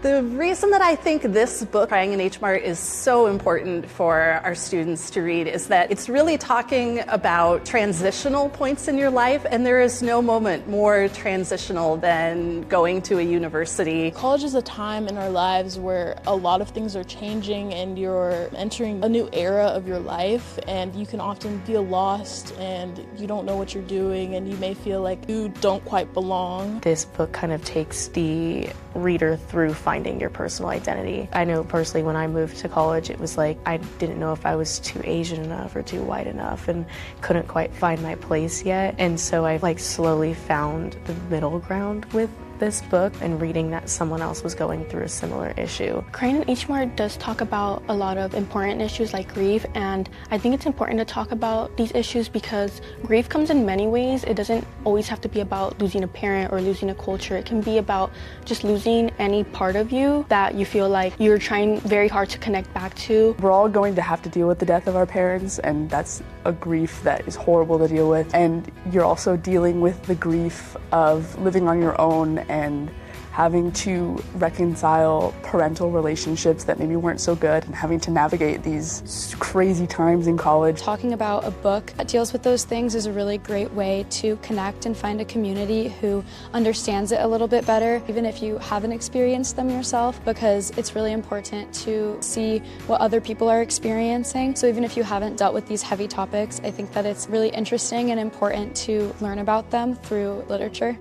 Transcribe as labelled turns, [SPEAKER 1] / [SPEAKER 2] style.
[SPEAKER 1] The reason that I think this book, Crying in H Mart, is so important for our students to read is that it's really talking about transitional points in your life, and there is no moment more transitional than going to a university.
[SPEAKER 2] College is a time in our lives where a lot of things are changing and you're entering a new era of your life, and you can often feel lost and you don't know what you're doing and you may feel like you don't quite belong.
[SPEAKER 3] This book kind of takes the reader through finding your personal identity. I know personally when I moved to college, it was like I didn't know if I was too Asian enough or too white enough and couldn't quite find my place yet. And so I slowly found the middle ground with this book and reading that someone else was going through a similar issue.
[SPEAKER 4] Crying in H Mart does talk about a lot of important issues like grief, and I think it's important to talk about these issues because grief comes in many ways. It doesn't always have to be about losing a parent or losing a culture. It can be about just losing any part of you that you feel like you're trying very hard to connect back to.
[SPEAKER 5] We're all going to have to deal with the death of our parents, and that's a grief that is horrible to deal with. And you're also dealing with the grief of living on your own and having to reconcile parental relationships that maybe weren't so good and having to navigate these crazy times in college.
[SPEAKER 6] Talking about a book that deals with those things is a really great way to connect and find a community who understands it a little bit better, even if you haven't experienced them yourself, because it's really important to see what other people are experiencing. So even if you haven't dealt with these heavy topics, I think that it's really interesting and important to learn about them through literature.